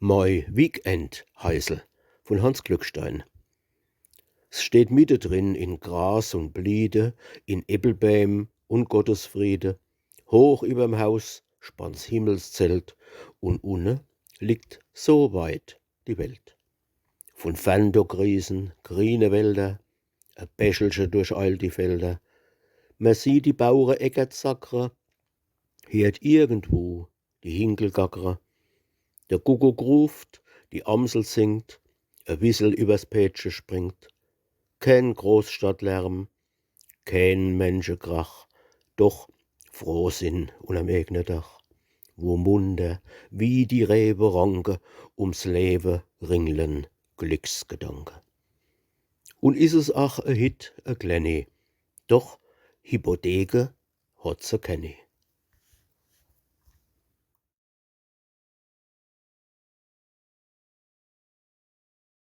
My Weekend Heisel von Hans Glückstein. Es steht mittendrin in Gras und Bliede, in Eppelbäm und Gottesfriede. Hoch überm Haus spannt's Himmelszelt und unne liegt so weit die Welt. Von fern durch Riesen, grüne Wälder, a Bächelche durcheilt die Felder. Man sieht die Bauern Äckert sackre, hört irgendwo die Hinkel gackre. Der Kuckuck ruft, die Amsel singt, a Wissel übers Pätsche springt. Kein Großstadtlärm, kein Menschenkrach, doch Frohsinn unterm eigenen Dach, wo munter wie die Rebe ranke ums Leben ringlen Glücksgedanke. Und is es ach a Hit, a Glenny, doch Hypotheke hat se keine.